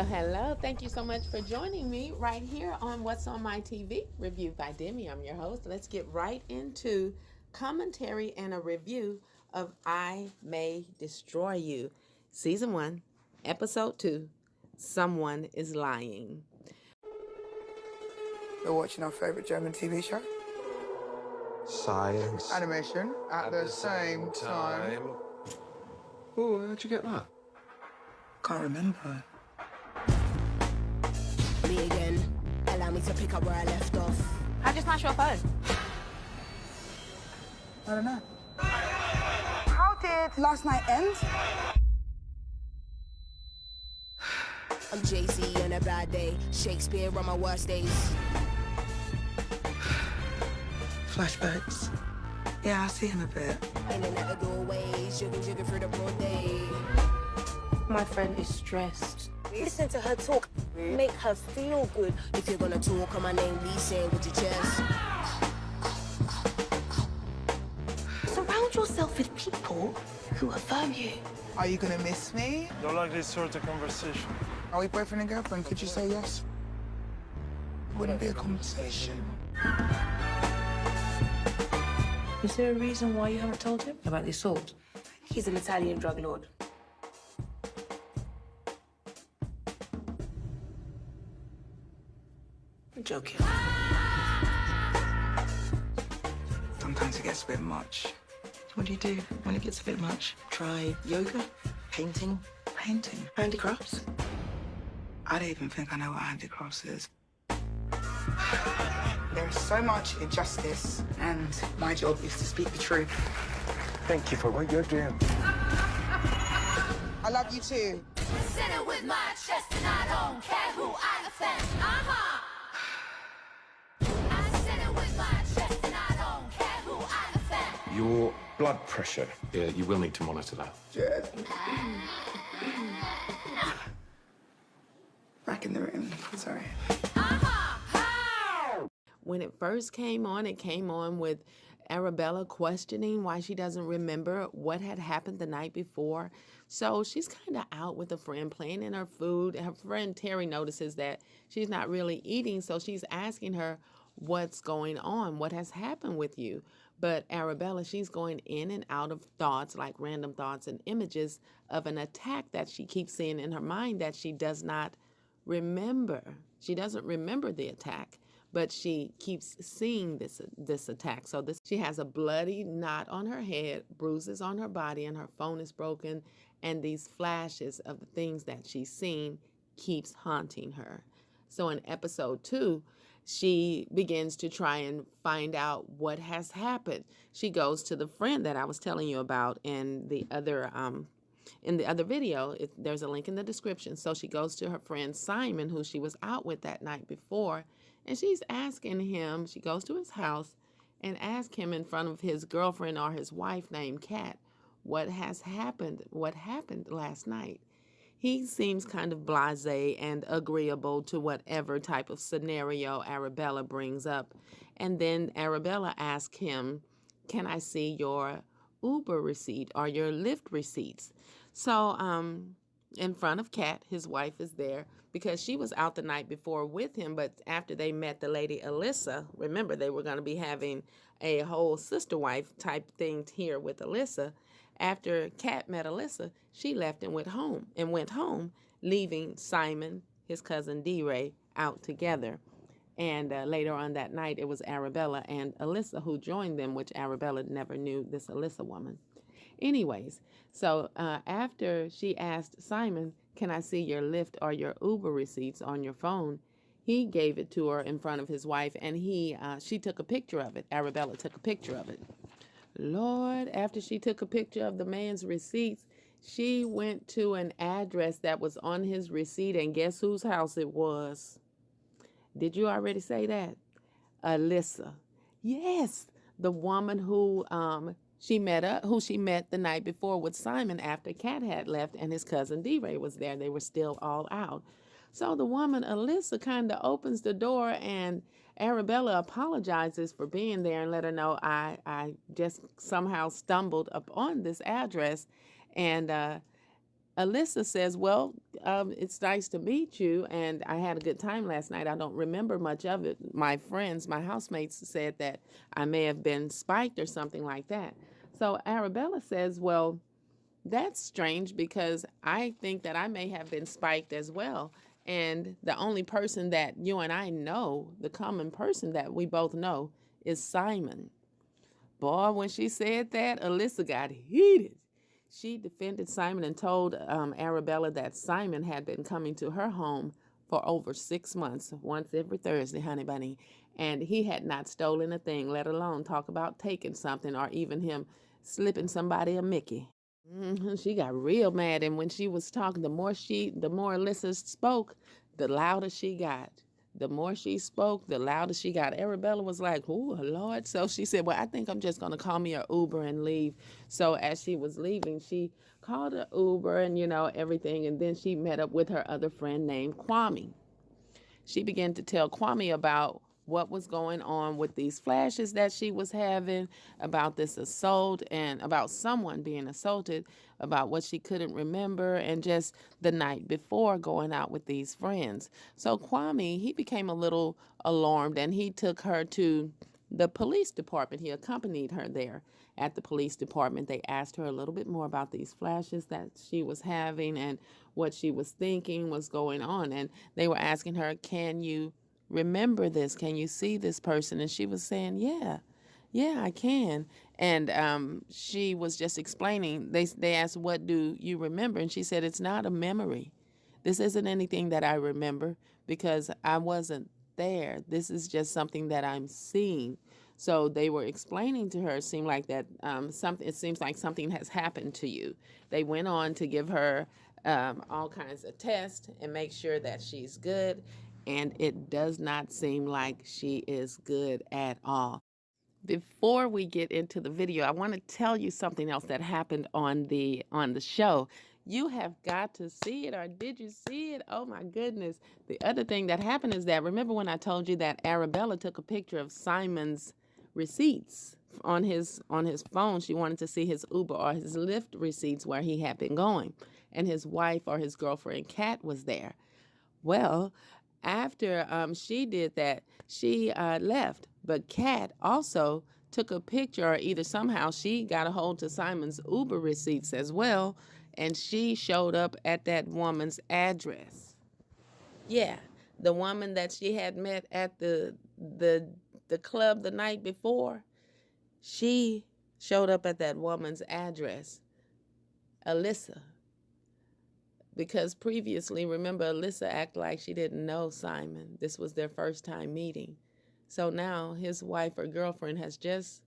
Hello. Thank you so much for joining me right here on What's on My TV, reviewed by Demi. I'm your host. Let's get right into commentary and a review of I May Destroy You, Season 1, Episode 2, Someone is Lying. We're watching our favourite German TV show. Science. Animation at the same time. Oh, how'd you get that? Can't remember. Me again. Allow me to pick up where I left off. How'd you smash your phone? I don't know. How did last night end? I'm Jay-Z on a bad day. Shakespeare on my worst days. Flashbacks. Yeah, I see him a bit. In and out the doorways, jugging through the broad day. My friend is stressed. Listen to her talk. Make her feel good. If you're gonna talk on my name, Lyin with your chest. Surround yourself with people who affirm you. Are you gonna miss me? Don't like this sort of conversation. Are we boyfriend and girlfriend? Could you say yes? Wouldn't be a conversation. Is there a reason why you haven't told him about the assault? He's an Italian drug lord. I'm joking. Sometimes it gets a bit much. What do you do when it gets a bit much? Try yoga, painting, Painting. handicrafts. I don't even think I know what handicrafts is. There is so much injustice, and my job is to speak the truth. Thank you for what you're doing. I love you too. Sitting with my chest and I don't care who I offend. I sit it with my chest and I don't care who I offend. Your blood pressure. Yeah, you will need to monitor that. Back in the room. Sorry. When it first came on, it came on with Arabella questioning why she doesn't remember what had happened the night before. So she's kind of out with a friend, playing in her food. Her friend Terry notices that she's not really eating, so she's asking her, what's going on? What has happened with you? But Arabella, she's going in and out of thoughts, like random thoughts and images of an attack that she keeps seeing in her mind that she does not remember. She doesn't remember the attack, but she keeps seeing this attack. So she has a bloody knot on her head, bruises on her body, and her phone is broken. And these flashes of the things that she's seen keeps haunting her. So in episode 2, she begins to try and find out what has happened. She goes to the friend that I was telling you about in the other video. There's a link in the description. So she goes to her friend Simon, who she was out with that night before, and she's asking him, she goes to his house and asks him in front of his girlfriend or his wife named Kat, what has happened, what happened last night. He seems kind of blasé and agreeable to whatever type of scenario Arabella brings up. And then Arabella asks him, can I see your Uber receipt or your Lyft receipts? So in front of Kat, his wife is there because she was out the night before with him. But after they met the lady Alyssa, remember they were going to be having a whole sister wife type thing here with Alyssa. After Kat met Alyssa, she left and went home, leaving Simon, his cousin D-Ray, out together. And later on that night, it was Arabella and Alyssa who joined them, which Arabella never knew this Alyssa woman. Anyways, so after she asked Simon, can I see your Lyft or your Uber receipts on your phone? He gave it to her in front of his wife, and she took a picture of it. Arabella took a picture of it. Lord, after she took a picture of the man's receipts, she went to an address that was on his receipt, and guess whose house it was? Did you already say that? Alyssa. Yes, the woman who she met the night before with Simon after Kat had left and his cousin D-Ray was there. They were still all out. So the woman, Alyssa, kind of opens the door, and Arabella apologizes for being there and let her know, I just somehow stumbled upon this address. And Alyssa says, well, it's nice to meet you, and I had a good time last night. I don't remember much of it. My friends, my housemates said that I may have been spiked or something like that. So Arabella says, well, that's strange because I think that I may have been spiked as well. And the only person that you and I know, the common person that we both know, is Simon. Boy, when she said that, Alyssa got heated. She defended Simon and told Arabella that Simon had been coming to her home for over 6 months, once every Thursday, honey bunny, and he had not stolen a thing, let alone talk about taking something or even him slipping somebody a Mickey. She got real mad, and when she was talking, the more Alyssa spoke, the louder she got. The more she spoke, the louder she got. Arabella was like, "Oh Lord!" So she said, "Well, I think I'm just gonna call me an Uber and leave." So as she was leaving, she called an Uber and everything, and then she met up with her other friend named Kwame. She began to tell Kwame about what was going on with these flashes that she was having, about this assault, and about someone being assaulted, about what she couldn't remember, and just the night before going out with these friends. So Kwame, he became a little alarmed, and he took her to the police department. He accompanied her there at the police department. They asked her a little bit more about these flashes that she was having and what she was thinking was going on. And they were asking her, can you remember this? Can you see this person? And she was saying, yeah, I can. And she was just explaining. They asked, what do you remember? And she said, it's not a memory. This isn't anything that I remember because I wasn't there. This is just something that I'm seeing. So they were explaining to her, it seemed like that it seems like something has happened to you. They went on to give her all kinds of tests and make sure that she's good. And it does not seem like she is good at all. Before we get into the video, I want to tell you something else that happened on the show. You have got to see it, or did you see it? Oh my goodness. The other thing that happened is that, remember when I told you that Arabella took a picture of Simon's receipts on his phone? She wanted to see his Uber or his Lyft receipts where he had been going. And his wife or his girlfriend, Kat, was there. Well, after she did that, she left. But Kat also took a picture, or either somehow she got a hold to Simon's Uber receipts as well, and she showed up at that woman's address. Yeah, the woman that she had met at the club the night before, she showed up at that woman's address, Alyssa. Because previously, remember, Alyssa acted like she didn't know Simon. This was their first time meeting. So now his wife or girlfriend has just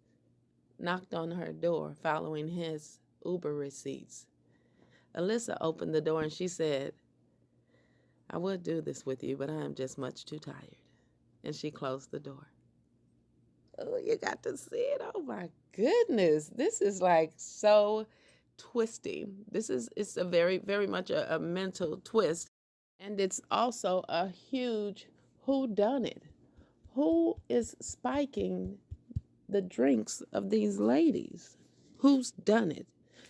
knocked on her door following his Uber receipts. Alyssa opened the door and she said, I would do this with you, but I am just much too tired. And she closed the door. Oh, you got to see it. Oh my goodness. This is like so twisty. It's a very, very much a mental twist. And it's also a huge whodunit. Who is spiking the drinks of these ladies? Who's done it?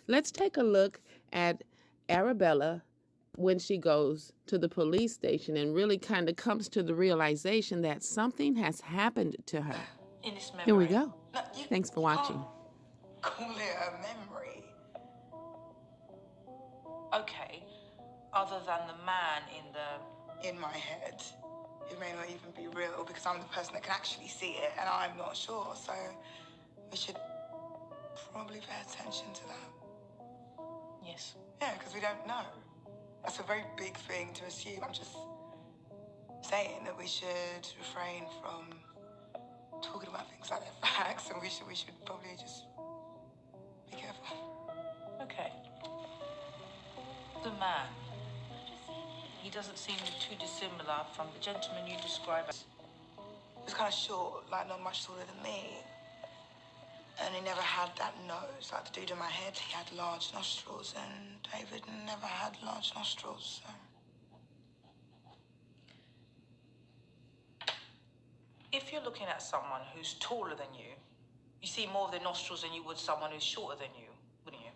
Let's take a look at Arabella when she goes to the police station and really kind of comes to the realization that something has happened to her. In this memory. Here we go. No, Thanks for watching. Call it a memory. Okay, other than the man in my head, it may not even be real because I'm the person that can actually see it and I'm not sure, so we should probably pay attention to that. Yes. Yeah, because we don't know. That's a very big thing to assume. I'm just saying that we should refrain from talking about things like they're facts, and we should probably just be careful. Okay. The man. He doesn't seem too dissimilar from the gentleman you described as... He was kind of short, like not much taller than me. And he never had that nose, like the dude in my head. He had large nostrils, and David never had large nostrils, so... If you're looking at someone who's taller than you see more of their nostrils than you would someone who's shorter than you, wouldn't you?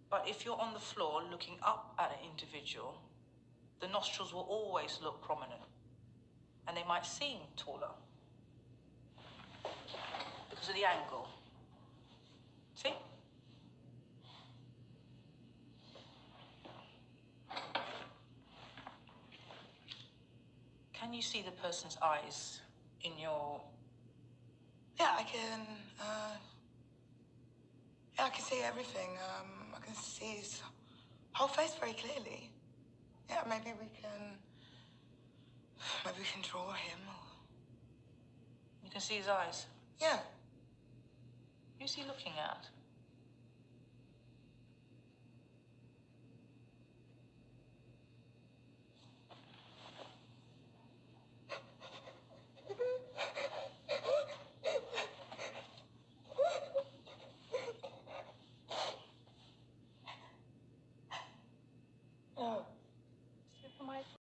But if you're on the floor looking up at an individual, the nostrils will always look prominent. And they might seem taller because of the angle. See? Can you see the person's eyes in your... Yeah, I can, yeah, I can see everything. I can see his whole face very clearly. Yeah, maybe we can draw him. You can see his eyes? Yeah. Who's he looking at?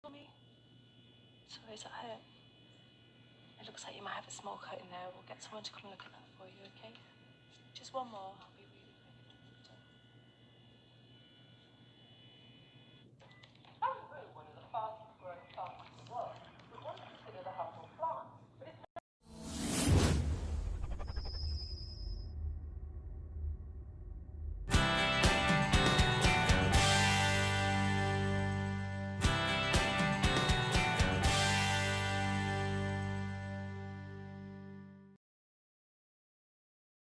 For me. Sorry, is that hurt? It looks like you might have a small cut in there. We'll get someone to come look at that for you, okay? Just one more.